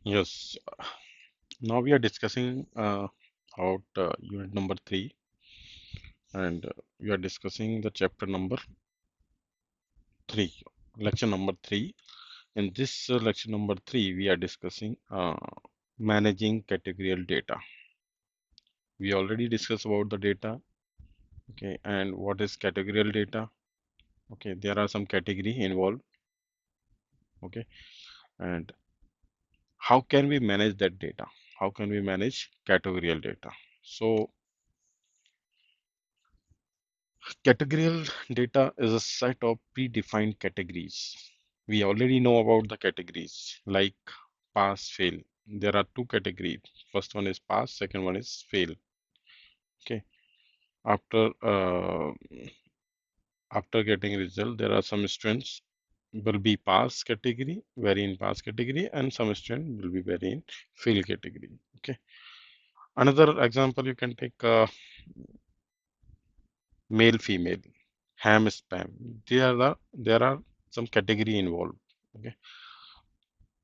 Yes, now we are discussing about unit number 3, and we are discussing the chapter number 3, lecture number 3. In this lecture number 3, we are discussing managing categorical data. We already discussed about the data, okay, and what is categorical data. Okay, there are some category involved, okay, and how can we manage that data? How can we manage categorical data? So categorical data is a set of predefined categories. We already know about the categories like pass, fail. There are two categories. First one is pass, second one is fail. Okay. After after getting result, there are some students will be pass category, very in pass category, and some student will be very in fail category. Okay. Another example you can take male, female, ham, spam. There are some category involved. Okay.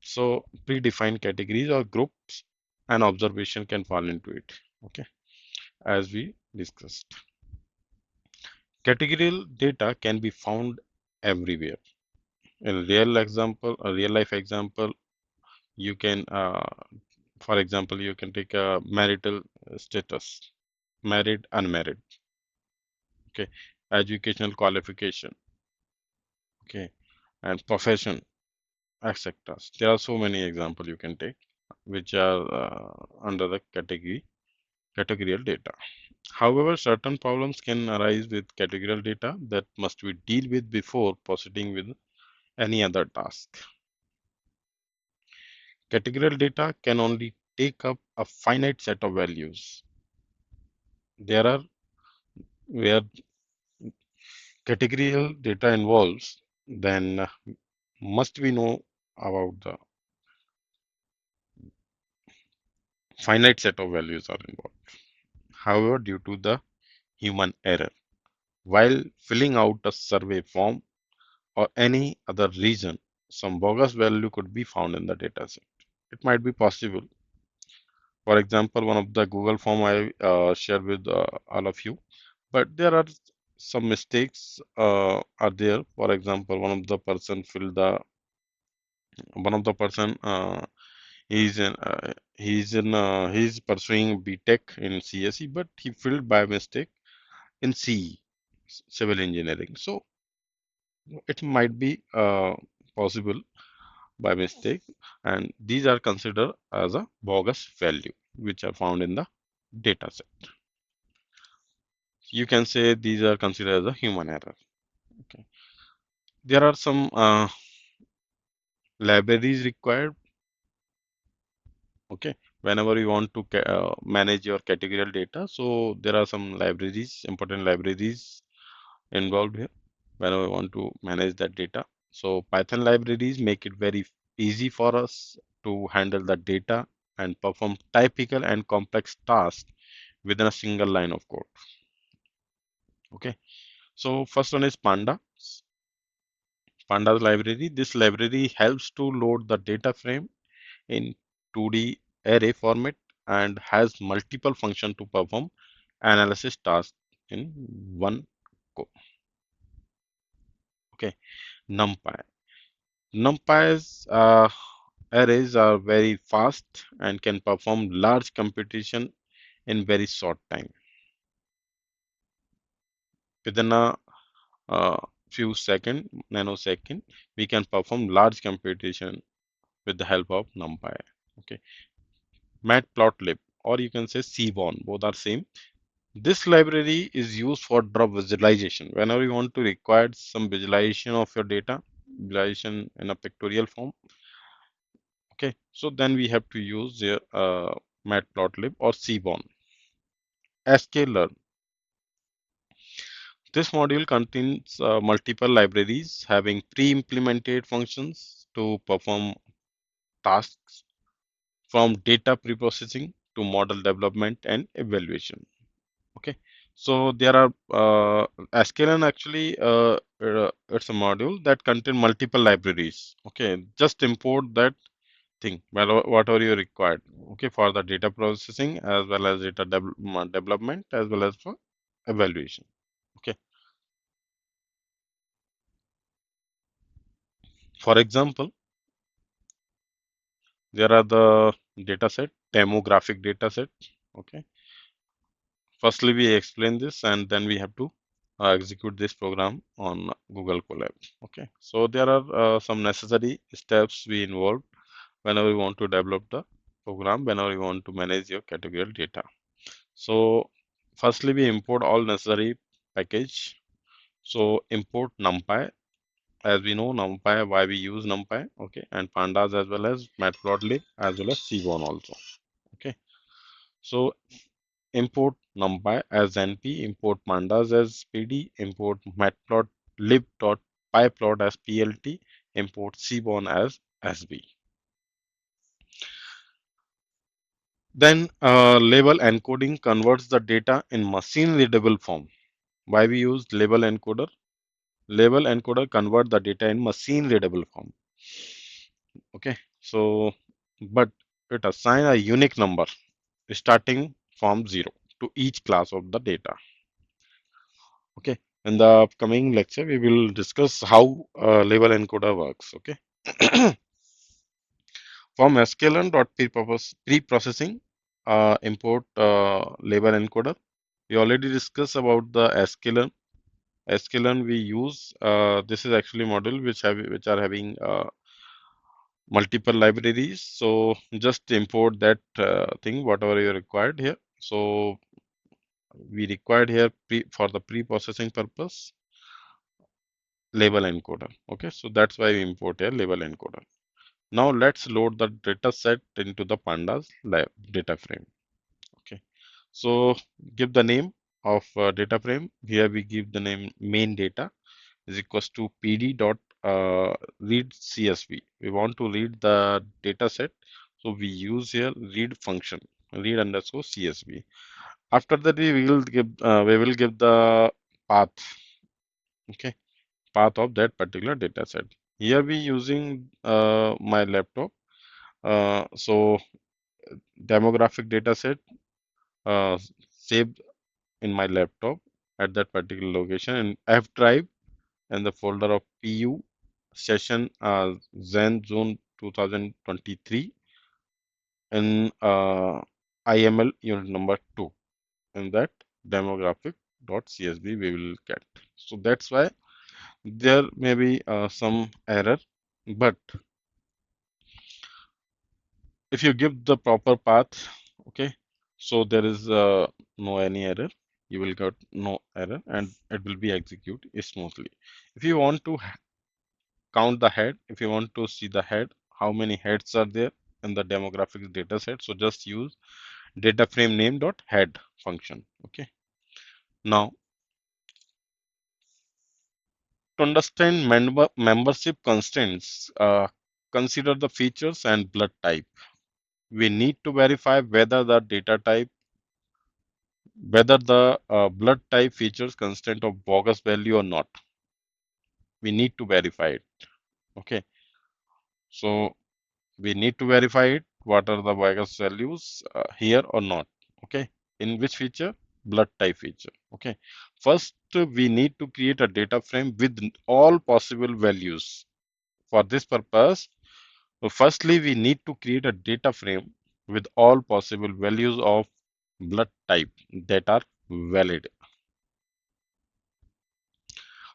So predefined categories or groups and observation can fall into it. Okay. As we discussed. Categorical data can be found everywhere. In real life example, you can, for example, you can take a marital status, married, unmarried, okay, educational qualification, okay, and profession, etc. There are so many examples you can take, which are under the categorical data. However, certain problems can arise with categorical data that must be dealt with before proceeding with any other task. Categorical data can only take up a finite set of values. There are where categorical data involves, then must we know about the finite set of values are involved. However, due to the human error, while filling out a survey form or any other reason, some bogus value could be found in the dataset. It might be possible. For example, one of the Google form I shared with all of you, but there are some mistakes are there. For example, one of the person he's pursuing BTech in CSE, but he filled by mistake in CE, civil engineering. So it might be possible by mistake, and these are considered as a bogus value which are found in the data set. You can say these are considered as a human error. Okay. There are some libraries required. Okay, whenever you want to manage your categorical data, so there are some libraries, important libraries involved here whenever we want to manage that data. So Python libraries make it very easy for us to handle the data and perform typical and complex tasks within a single line of code. Okay, so first one is Panda's library. This library helps to load the data frame in 2D array format and has multiple functions to perform analysis tasks in one go. Okay, NumPy. NumPy's arrays are very fast and can perform large computation in very short time. Within a few seconds, nanosecond, we can perform large computation with the help of NumPy. Okay, Matplotlib, or you can say Seaborn, both are same. This library is used for draw visualization. Whenever you want to require some visualization of your data, visualization in a pictorial form, okay, so then we have to use their Matplotlib or Seaborn. Scikit-Learn. This module contains multiple libraries having pre-implemented functions to perform tasks from data preprocessing to model development and evaluation. Okay, so there are sklearn actually it's a module that contain multiple libraries. Okay, just import that thing, well, whatever you required, okay, for the data processing as well as data development as well as for evaluation. Okay, for example, there are the data set, demographic data set. Okay, firstly we explain this and then we have to execute this program on Google Colab. Okay, so there are some necessary steps we involve whenever you want to develop the program, whenever you want to manage your categorical data. So firstly we import all necessary package. So import NumPy, as we know NumPy, why we use NumPy, okay, and pandas as well as matplotlib as well as cbon also. Okay, so import NumPy as np, import pandas as pd, import matplotlib.pyplot as plt, import cbon as sb. Then label encoding converts the data in machine readable form. Why we use label encoder? Label encoder convert the data in machine readable form. Okay, so but it assign a unique number starting from 0 to each class of the data. Okay, in the upcoming lecture we will discuss how label encoder works. Okay. From preprocessing, import label encoder. We already discussed about the sklearn. Sklearn we use. This is actually model which are having multiple libraries. So just import that thing whatever you required here. So we required here for the pre-processing purpose label encoder. Okay, so that's why we import here label encoder. Now let's load the data set into the pandas data frame. Okay, so give the name of data frame. Here we give the name main data is equals to pd dot read CSV. We want to read the data set, so we use here read function, read underscore CSV. After that, we will give the path, okay, path of that particular data set. Here we using my laptop. So demographic data set uh, saved in my laptop at that particular location in F drive and the folder of PU session Zen June 2023 in IML unit number 2. In that demographic.csv we will get. So that's why there may be some error, but if you give the proper path, okay, so there is no any error. You will get no error and it will be executed smoothly. If you want to count the head, if you want to see the head, how many heads are there in the demographics data set, so just use data frame name dot head function. Okay, now to understand membership constraints, consider the features and blood type. We need to verify whether the data type, whether the blood type features constant of bogus value or not. We need to verify it. Okay, so we need to verify it. What are the bogus values here or not? Okay, in which feature? Blood type feature. Okay, first we need to create a data frame with all possible values. For this purpose, firstly we need to create a data frame with all possible values of blood type that are valid.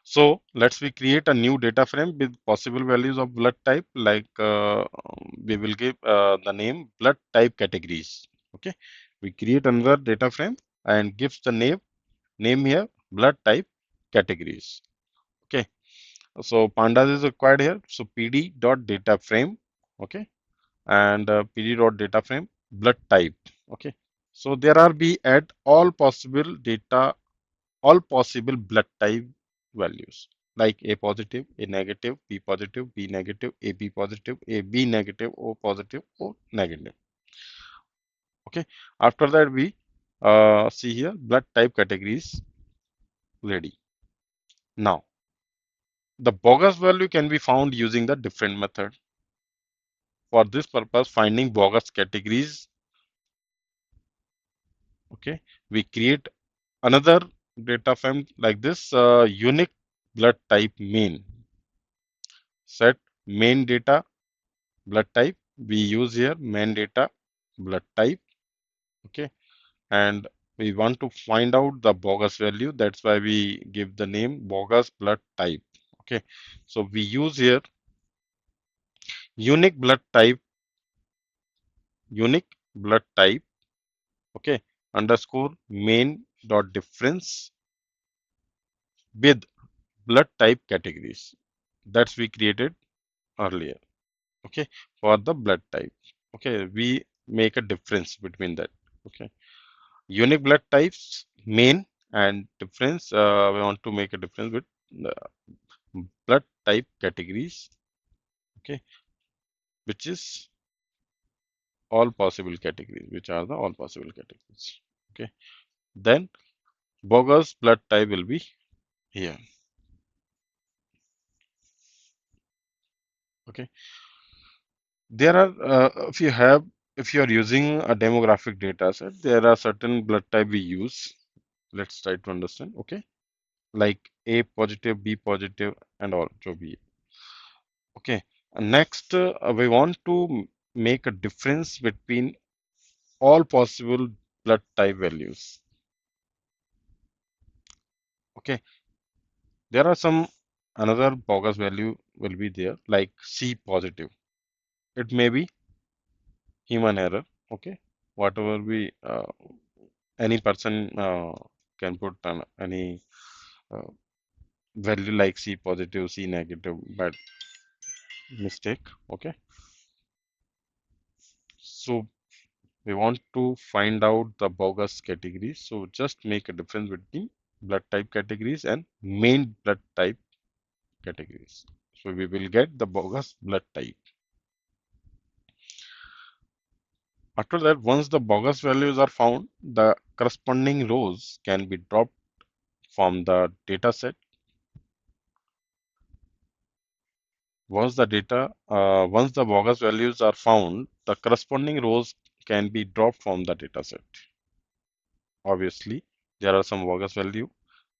So let's we create a new data frame with possible values of blood type, like we will give the name blood type categories. Okay, we create another data frame and gives the name here blood type categories. Okay, so pandas is required here. So pd dot data frame. Okay, and pd dot data frame blood type. Okay, so there are be at all possible blood type values like A positive, A negative, B positive, B negative, AB positive, AB negative, O positive, O negative. Okay. After that, we see here blood type categories ready. Now, the bogus value can be found using the different method. for this purpose, finding bogus categories, okay, we create another data frame like this, unique blood type main. Set main data blood type. We use here main data blood type, okay, and we want to find out the bogus value. That's why we give the name bogus blood type. Okay, so we use here unique blood type, unique blood type, okay, underscore main dot difference with blood type categories. That's we created earlier, okay, for the blood type. Okay, we make a difference between that. Okay, unique blood types main and difference, we want to make a difference with the blood type categories, okay, which is all possible categories, which are the all possible categories. Okay, then bogus blood type will be here. Okay, there are if you are using a demographic data set, there are certain blood type we use. Let's try to understand. Okay, like A positive, B positive, and all जो भी है. Okay, next we want to make a difference between all possible blood type values. Okay, there are some another bogus value will be there like C positive. It may be human error. Okay, whatever we any person can put on any uh, value like C positive, C negative, but mistake. Okay, so we want to find out the bogus categories. So just make a difference between blood type categories and main blood type categories. So we will get the bogus blood type. After that, once the bogus values are found, the corresponding rows can be dropped from the data set. Once the bogus values are found, the corresponding rows can be dropped from the data set. Obviously, there are some bogus value.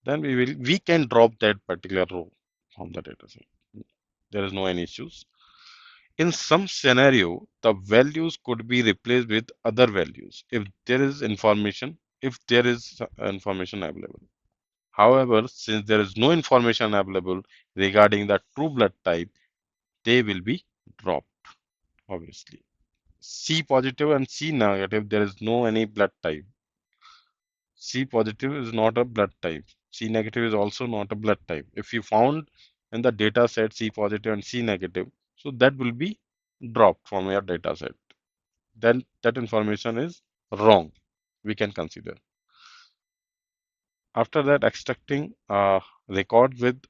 Then we can drop that particular row from the data set. There is no any issues. In some scenario, the values could be replaced with other values if there is information available. However, since there is no information available regarding the true blood type, they will be dropped, obviously. C positive and C negative, there is no any blood type. C positive is not a blood type. C negative is also not a blood type. If you found in the data set C positive and C negative, so that will be dropped from your data set. Then that information is wrong. We can consider. After that, extracting a record with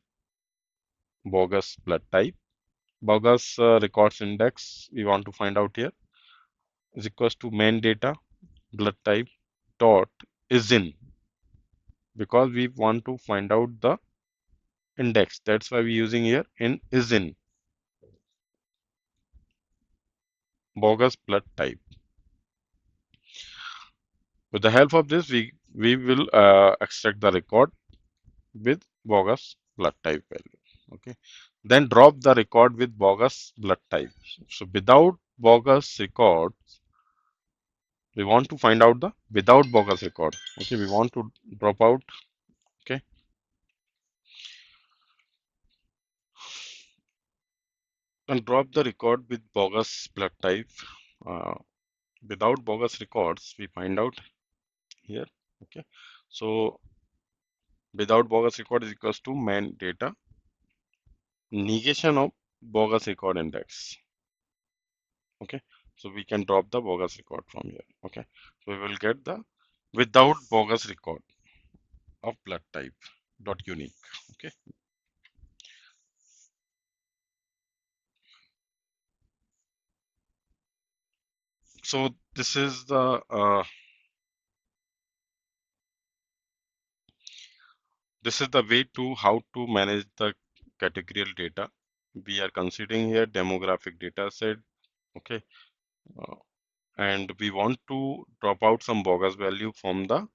bogus blood type. Bogus records index we want to find out here is equals to main data blood type dot is in, because we want to find out the index. That's why we're using here in is in bogus blood type. With the help of this, we will extract the record with bogus blood type value. Okay. Then drop the record with bogus blood type. So without bogus record, we want to find out the without bogus record. Okay. We want to drop out. Okay. And drop the record with bogus blood type. Uh, Without bogus records, we find out here. Okay. So without bogus record is equals to main data negation of bogus record index. Okay, so we can drop the bogus record from here. Okay, so we will get the without bogus record of blood type dot unique. Okay, so this is the way to how to manage the categorical data. We are considering here demographic data set, Okay, uh, and we want to drop out some bogus value from the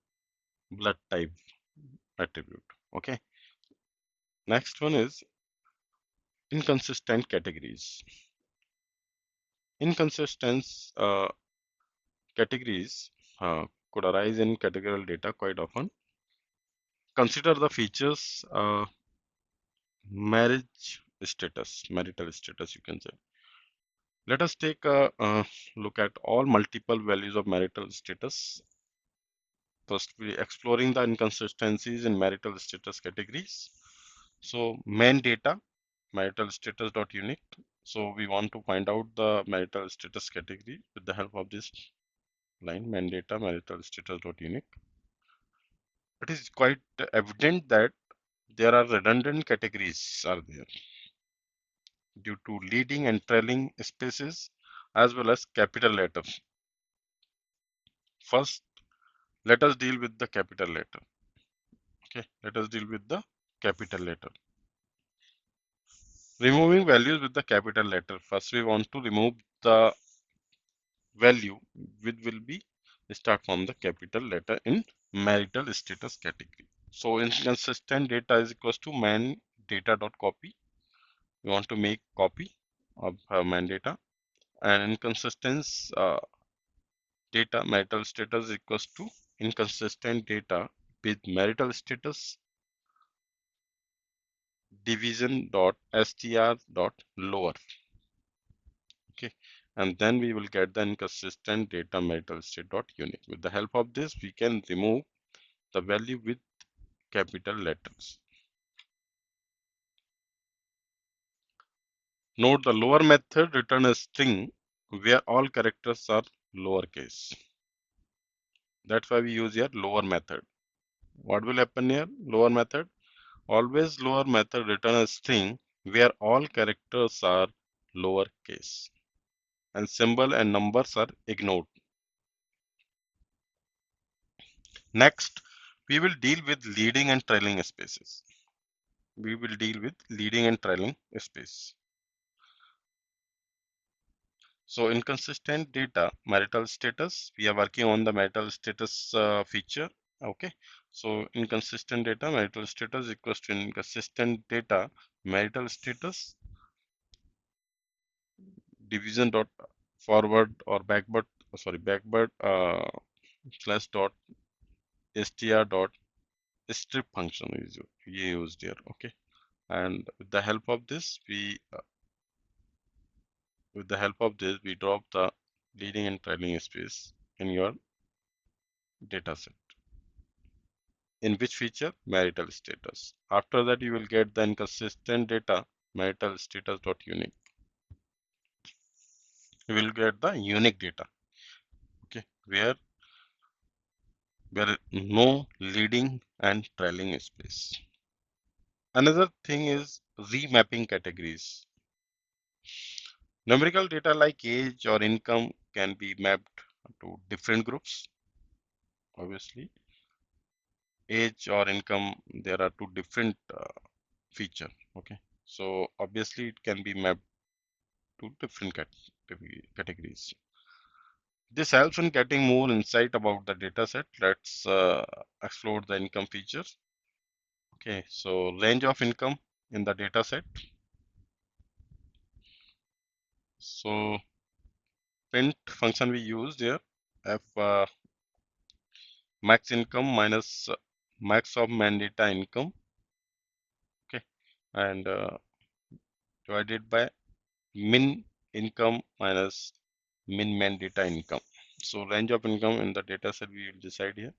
blood type attribute. Okay, next one is inconsistent categories. Inconsistent categories could arise in categorical data quite often. Consider the features marital status, you can say. Let us take a look at all multiple values of marital status. First, we exploring the inconsistencies in marital status categories. So, main data, marital status dot unique. So, we want to find out the marital status category with the help of this line, main data, marital status dot unique. It is quite evident that there are redundant categories are there due to leading and trailing spaces as well as capital letters. First, let us deal with the capital letter. Okay, let us deal with the capital letter. Removing values with the capital letter. First, we want to remove the value which will be start from the capital letter in marital status category. So inconsistent data is equals to man data dot copy. We want to make copy of man data, and inconsistent data marital status equals to inconsistent data with marital status division dot str dot lower. Okay, and then we will get the inconsistent data marital state dot unique. With the help of this, we can remove the value with capital letters. Note the lower method return a string where all characters are lowercase. That's why we use here lower method. What will happen here? Lower method. Always lower method return a string where all characters are lowercase and symbol and numbers are ignored. Next, we will deal with leading and trailing spaces. We will deal with leading and trailing space. So inconsistent data, marital status, we are working on the marital status feature. Okay. So inconsistent data, marital status equals to inconsistent data, marital status, division dot forward or backward, backward slash dot str dot strip function is used here. Okay. And with the help of this, we drop the leading and trailing space in your dataset. In which feature? Marital status. After that, you will get the inconsistent data, marital status dot unique. You will get the unique data. Okay, where no leading and trailing space. Another thing is remapping categories. Numerical data like age or income can be mapped to different groups. Obviously, age or income, there are two different feature. Okay, so obviously it can be mapped to different categories. This helps in getting more insight about the data set. Let's explore the income features. Okay, so range of income in the data set. So print function we used here, f max income minus max of man data income. Okay, and divided by min income minus min man data income. So range of income in the data set we will decide here.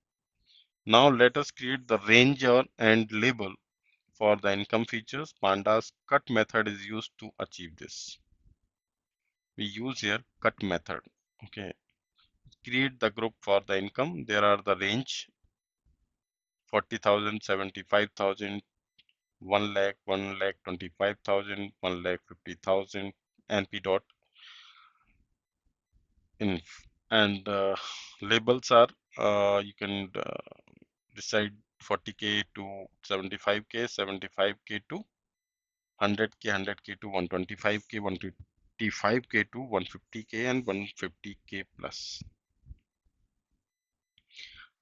Now let us create the range and label for the income features. Pandas cut method is used to achieve this. We use here cut method. Okay, create the group for the income. There are the range 40,000, 75,000, 1 lakh, 1 lakh 25,000, 1 lakh 50,000, NP dot inf. And labels are you can decide 40K to 75K, 75K to 100K, 100K to 125K, 120. 55K to 150K and 150K plus.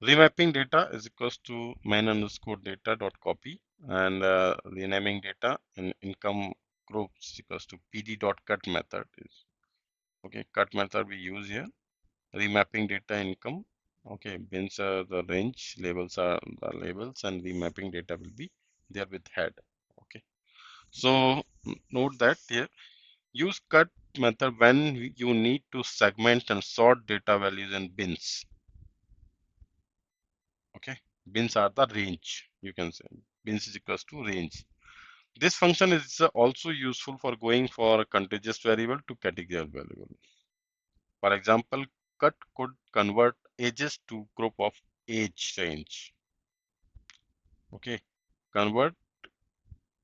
Remapping data is equals to main underscore data dot copy, and renaming data in income groups is equals to pd dot cut method is okay. Cut method we use here. Remapping data income. Okay, bins are the range, labels are the labels, and remapping data will be there with head. Okay, so note that here. Use cut method when you need to segment and sort data values in bins. Okay, bins are the range. You can say bins is equals to range. This function is also useful for going for a contiguous variable to categorical variable. For example, cut could convert ages to group of age range. Okay, convert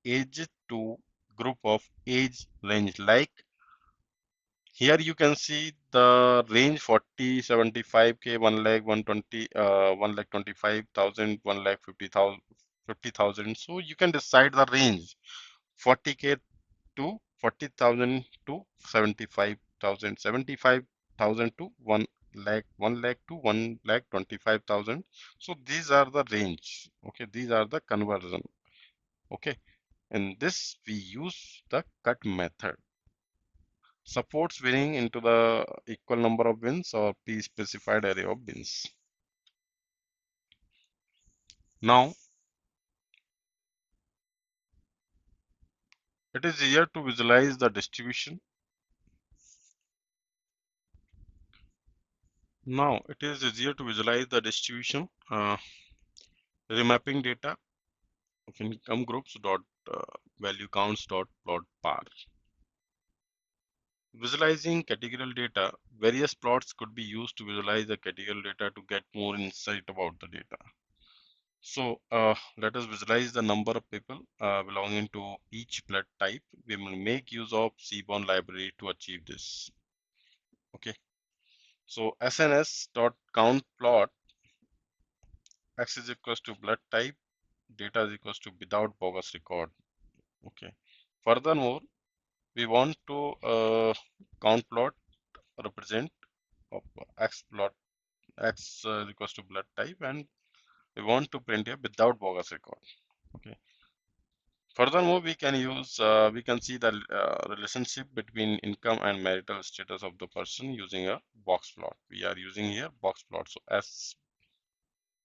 age to group of age range. Like here you can see the range 40, 75K, 1 lakh, 120, 1 lakh 25,000, 1 lakh 50,000. So you can decide the range 40K to 40,000 to 75,000, 75,000 to 1 lakh, 1 lakh to 1 lakh 25,000. So these are the range. Okay, these are the conversion. Okay, in this we use the cut method. Supports winning into the equal number of wins or pre-specified array of wins. Now it is easier to visualize the distribution. Now it is easier to visualize the distribution. Remapping data of income groups dot value counts dot plot bar. Visualizing categorical data. Various plots could be used to visualize the categorical data to get more insight about the data. So let us visualize the number of people belonging to each blood type. We will make use of Seaborn library to achieve this. Okay. So SNS dot count plot X is equals to blood type, data is equals to without bogus record. Okay. Furthermore, we want to count plot represent of X plot X is equals to blood type, and we want to print here without bogus record. Okay. Furthermore, we can see the relationship between income and marital status of the person using a box plot. We are using here box plot. So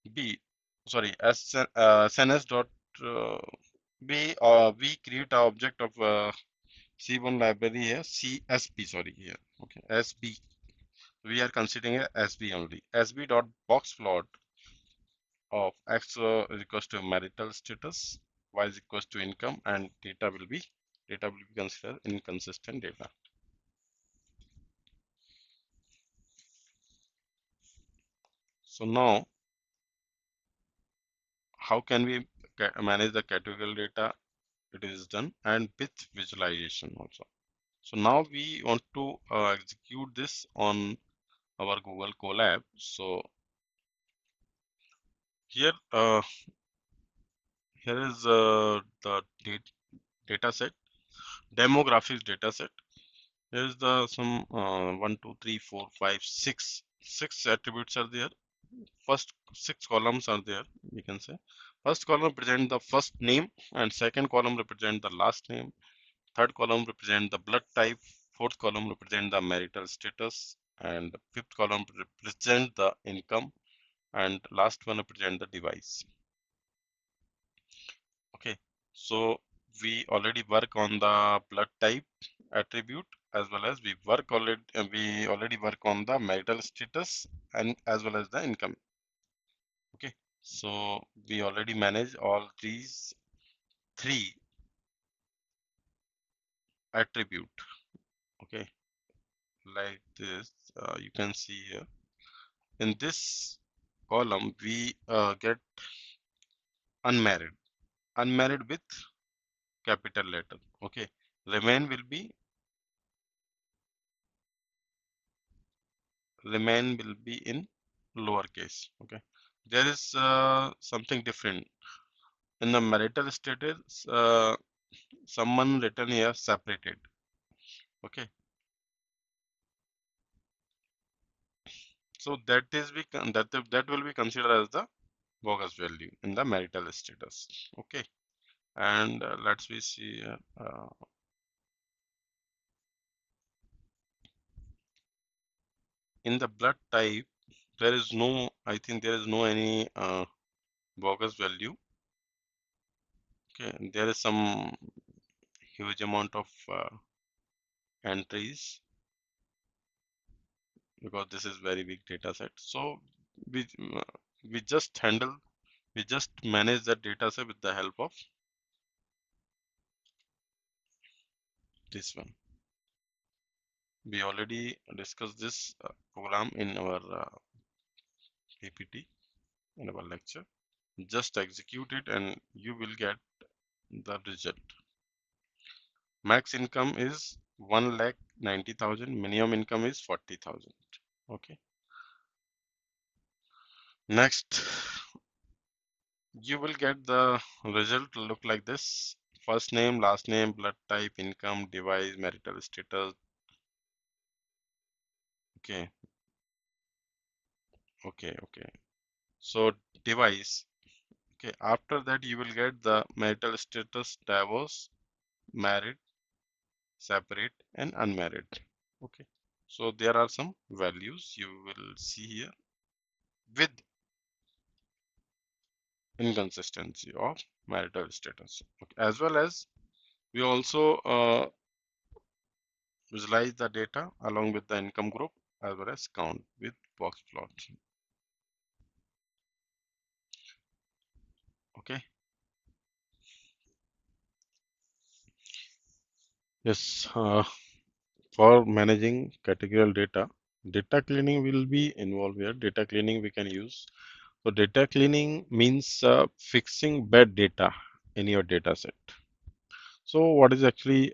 SNS dot we create an object of C1 library here, CSP, sorry, here. Okay, SB. We are considering a SB only. SB dot box plot of X is equals to marital status, Y is equals to income, and data will be considered inconsistent data. So now, how can we manage the categorical data? It is done, and with visualization also. So now we want to execute this on our Google Colab. So here, here is the data set, demographics data set. Here's the some 1, 2, 3, 4, 5, 6 attributes are there. First 6 columns are there. We can say first column represent the first name, and second column represent the last name. Third column represent the blood type. Fourth column represent the marital status, and fifth column represent the income, and last one represent the device. Okay, so we already work on the blood type attribute, as well as we already work on the marital status and as well as the income. Okay, so we already manage all these three attribute. Okay, like this, you can see here in this column we get unmarried, unmarried with capital letter. Okay, remain will be in lowercase. Okay, there is something different in the marital status. Someone written here separated. Okay, So that will be considered as the bogus value in the marital status. Okay, and let's we see in the blood type there is no, I think there is no any bogus value. Okay, there is some huge amount of entries because this is very big data set. So we uh, we just handle we just manage the data set with the help of this one. We already discussed this program in our PPT in our lecture. Just execute it and you will get the result. Max income is 1,90,000. Minimum income is 40,000. Okay. Next, you will get the result look like this. First name, last name, blood type, income, device, marital status. Okay, okay. So device. Okay, after that you will get the marital status, divorce, married, separate, and unmarried. Okay. So there are some values you will see here with inconsistency of marital status. Okay. As well as we also visualize the data along with the income group as well as count with box plot. Okay. Yes. For managing categorical data, data cleaning will be involved here. Data cleaning we can use. So data cleaning means fixing bad data in your data set. So what is actually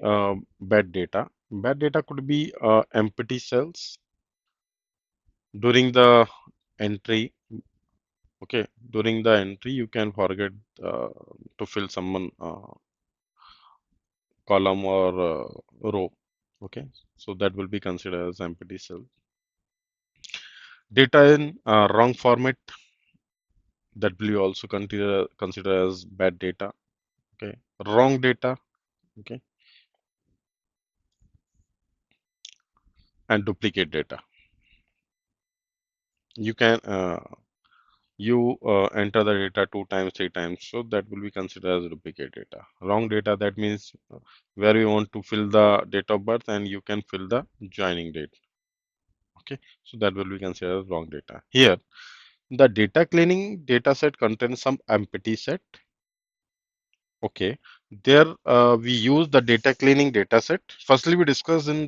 bad data? Bad data could be empty cells during the entry. Okay, during the entry you can forget to fill someone column or row. Okay, so that will be considered as empty cell. Data in wrong format, that will be also consider as bad data. Okay, wrong data. Okay, and duplicate data. You can you enter the data 2 times, 3 times, so that will be considered as duplicate data. Wrong data, that means where you want to fill the date of birth and you can fill the joining date. Okay, so that will be considered as wrong data. Here, the data cleaning data set contains some empty set. Okay, there we use the data cleaning data set. Firstly, we discuss in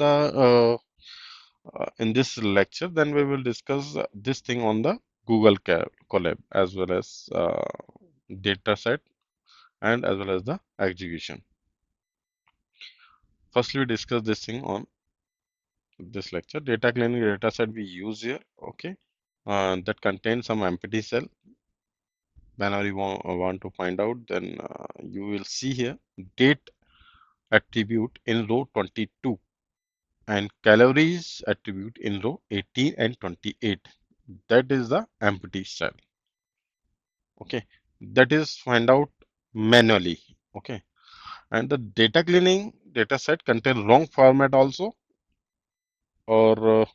this lecture, then we will discuss this thing on the Google Colab as well as data set and as well as the execution. Firstly, we discuss this thing on this lecture. Data cleaning data set we use here, okay, that contains some empty cell. Whenever you want to find out, then you will see here date attribute in row 22 and calories attribute in row 18 and 28. That is the empty cell. Okay, that is find out manually. Okay, and the data cleaning data set contain wrong format also, or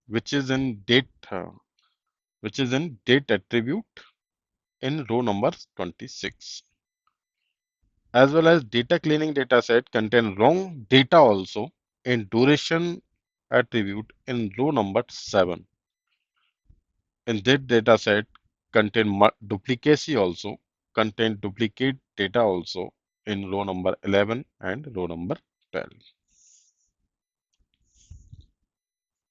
which is in date which is in date attribute in row number 26, as well as data cleaning data set contain wrong data also in duration attribute in row number 7. In that data set contain duplicacy also, contain duplicate data also in row number 11 and row number 12.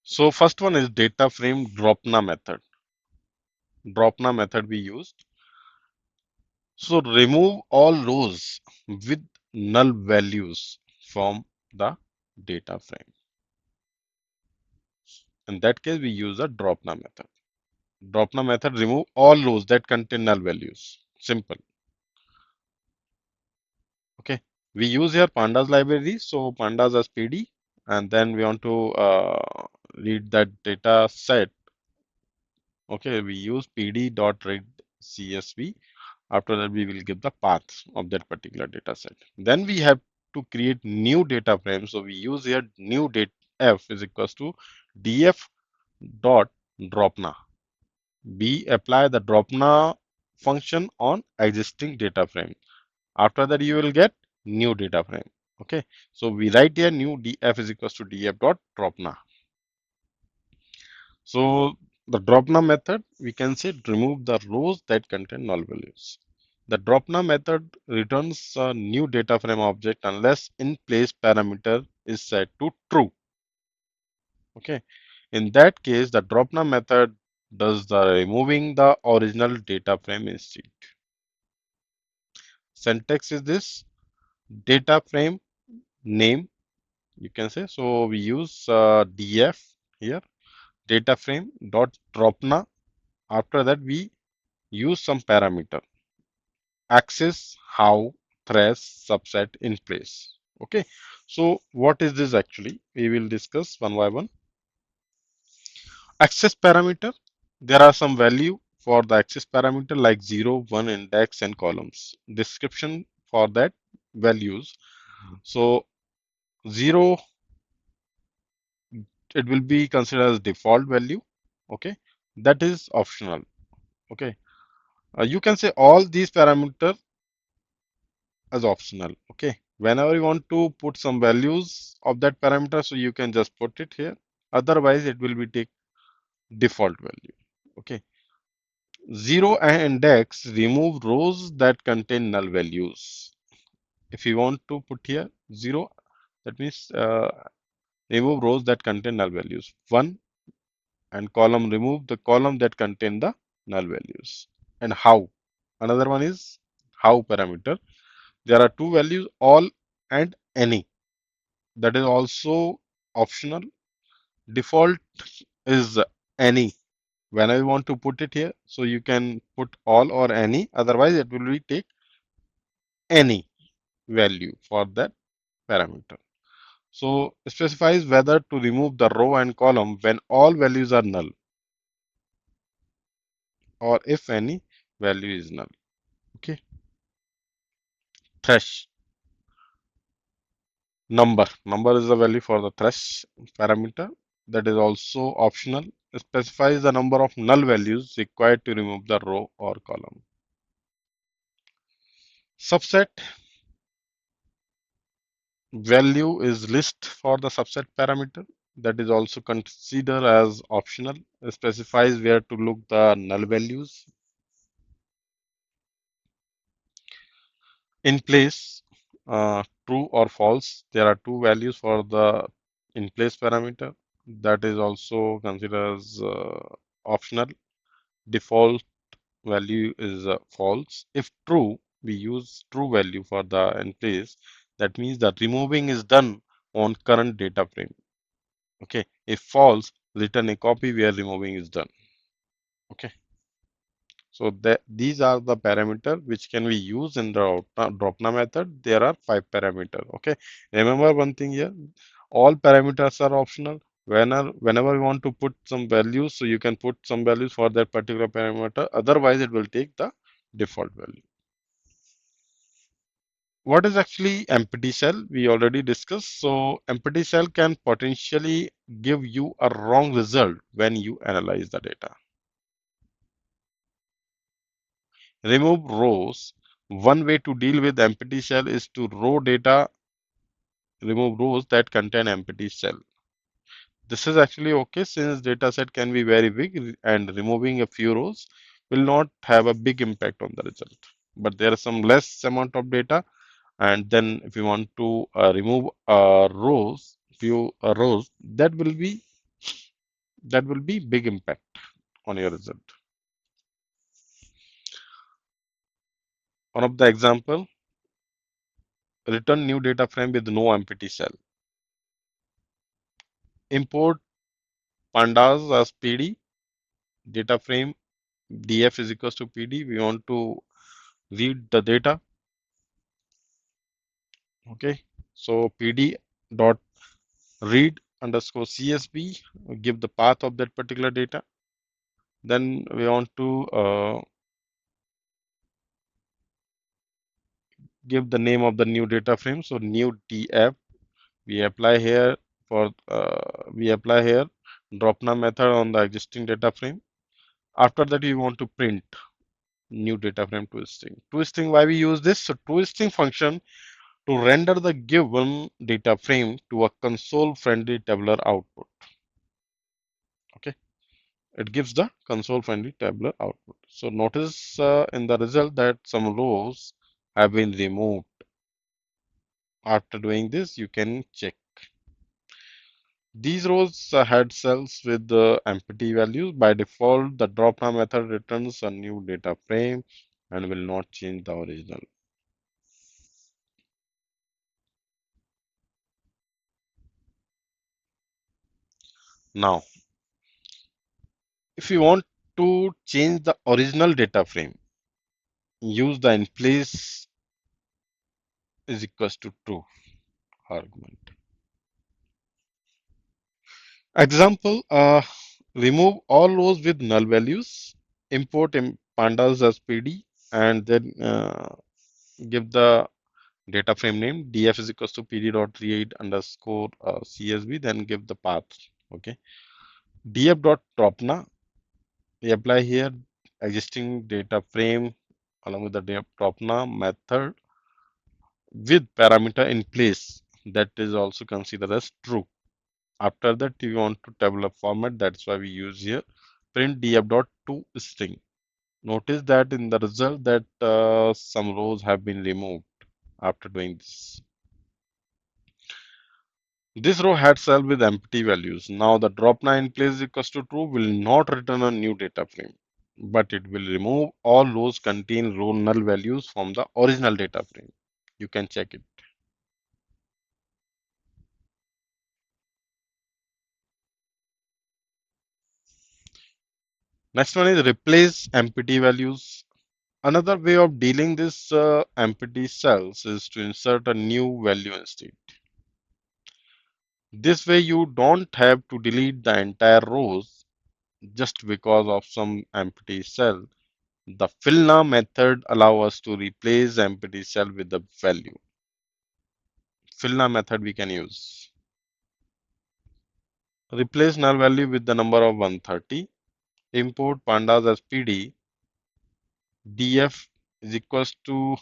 So first one is data frame dropna method. Dropna method we used. So remove all rows with null values from the data frame. In that case, we use a dropna method. Dropna method remove all rows that contain null values. Simple. Okay. We use here pandas library. So pandas as PD, and then we want to read that data set Okay, we use pd dot read csv. After that, we will give the path of that particular data set. Then we have to create new data frame. So we use here new data f is equals to df dot dropna. We apply the dropna function on existing data frame. After that, you will get new data frame. Okay, so we write here new df is equals to df dot dropna. So the dropna method, we can say remove the rows that contain null values. The dropna method returns a new data frame object unless in place parameter is set to true. Okay, in that case, the dropna method does the removing the original data frame instead. Syntax is this data frame name, you can say. So we use df here data frame dot dropna. After that, we use some parameter access how thresh subset in place. Okay, so what is this actually? We will discuss one by one. Access parameter, there are some value for the access parameter like 0, 1, index and columns. Description for that values. So 0, it will be considered as default value. Okay, that is optional. Okay, you can say all these parameters as optional. Okay, whenever you want to put some values of that parameter, so you can just put it here. Otherwise, it will be take default value. Okay, 0 and index remove rows that contain null values. If you want to put here 0, that means remove rows that contain null values. 1 and column, remove the column that contain the null values. And how? Another one is how parameter. There are two values, all and any. That is also optional. Default is any. When I want to put it here, so you can put all or any. Otherwise, it will be take any value for that parameter. So specifies whether to remove the row and column when all values are null or if any value is null. Okay. Thresh number is the value for the thresh parameter. That is also optional. It specifies the number of null values required to remove the row or column. Subset value is list for the subset parameter. That is also considered as optional. It specifies where to look the null values. In place, true or false, there are two values for the in place parameter. That is also considered as optional. Default value is false. If true, we use true value for the in place. That means that removing is done on current data frame. Okay. If false, return a copy where removing is done. Okay. So these are the parameter which can be used in the dropna method. There are 5 parameter. Okay. Remember one thing here. All parameters are optional. Whenever you want to put some values, so you can put some values for that particular parameter. Otherwise, it will take the default value. What is actually empty shell? We already discussed. So empty shell can potentially give you a wrong result when you analyze the data. Remove rows. One way to deal with empty shell is to remove rows that contain empty shell. This is actually okay since dataset can be very big and removing a few rows will not have a big impact on the result. But there is some less amount of data, and then if you want to remove few rows, that will be big impact on your result. One of the example, return new data frame with no empty cell. Import pandas as PD data frame df is equals to PD. We want to read the data. Okay, so PD dot read underscore CSV give the path of that particular data. Then we want to give the name of the new data frame. So new df, we apply here we apply here drop now method on the existing data frame. After that, we want to print new data frame to string. To string, why we use this? So to string function to render the given data frame to a console-friendly tabular output. Okay, it gives the console-friendly tabular output. So notice in the result that some rows have been removed. After doing this, you can check. These rows had cells with empty values. By default, the drop-down method returns a new data frame and will not change the original. Now, if you want to change the original data frame, use the in place is equals to true argument. Example, remove all rows with null values, import pandas as PD, and then give the data frame name. Df is equals to pd dot read underscore csv, then give the path. Okay. Df dot dropna, we apply here existing data frame along with the df dropna method with parameter in place that is also considered as true. After that, we want to tabular format. That's why we use here print df dot to string. Notice that in the result that some rows have been removed after doing this. This row had cell with empty values. Now the drop now in place equals to true will not return a new data frame, but it will remove all rows contain row null values from the original data frame. You can check it. Next one is replace empty values. Another way of dealing this empty cells is to insert a new value instead. This way you don't have to delete the entire rows just because of some empty cell. The fill now method allows us to replace empty cell with the value. Fill now method we can use. Replace null value with the number of 130. Import pandas as PD. Df is equals to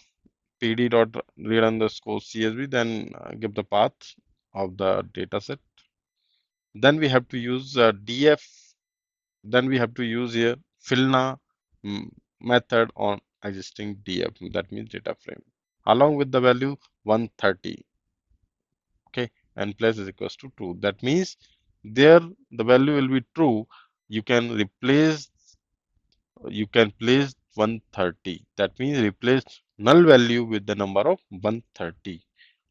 pd dot read underscore csv. Then give the path of the dataset. Then we have to use df. Then we have to use here fillna method on existing df. That means data frame along with the value 130. Okay, and place is equals to true. That means there the value will be true. You can replace, you can place 130. That means replace null value with the number of 130.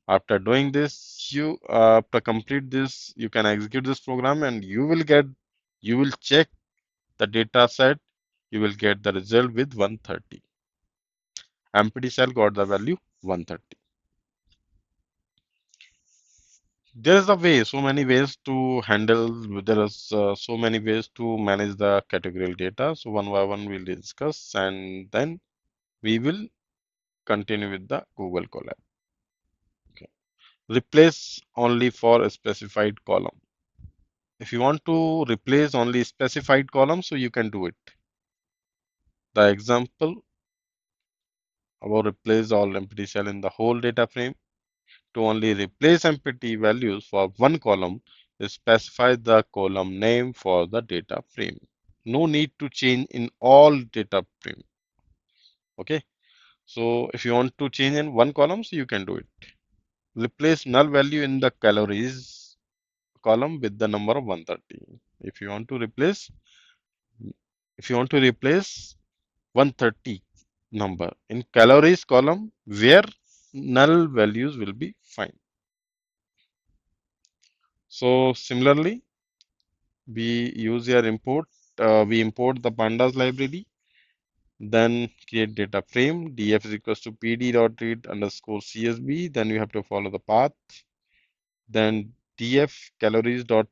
After doing this, you to complete this, you can execute this program and you will get, you will check the data set, you will get the result with 130. Empty cell got the value 130. There is a way, so many ways to handle, there is so many ways to manage the categorical data. So one by one we'll discuss and then we will continue with the Google Colab. Okay. Replace only for a specified column. If you want to replace only specified column, so you can do it. The example about replace all empty cell in the whole data frame. To only replace empty values for one column, specify the column name for the data frame. No need to change in all data frame. Okay. So if you want to change in one column, so you can do it. Replace null value in the calories column with the number of 130. If you want to replace, if you want to replace 130 number in calories column where null values will be fine. So similarly, we use here import, we import the pandas library, then create data frame, df is equals to pd dot read underscore csv, then you have to follow the path, then df calories dot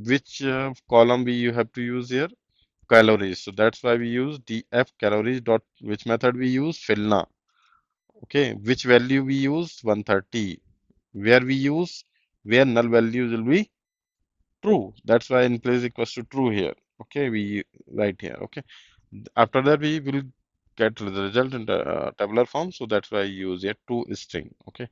which column we you have to use here, calories. So that's why we use df calories dot which method we use filna. Okay, which value we use 130. Where we use where null values will be true. That's why in place equals to true here. Okay, we write here. Okay, after that we will get the result in the tabular form. So that's why I use a to string. Okay,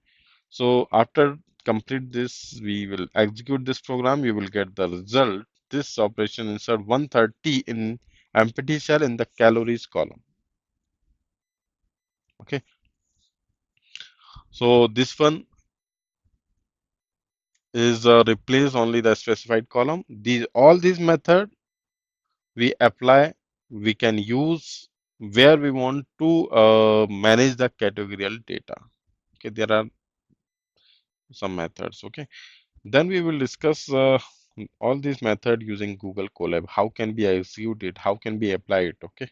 so after complete this, we will execute this program. You will get the result. This operation insert 130 in empty cell in the calories column. Okay, so this one is replace only the specified column. These all these method we apply, we can use where we want to manage the categorical data. Okay, there are some methods. Okay, then we will discuss all these method using Google Colab. How can be executed? How can be applied? Okay.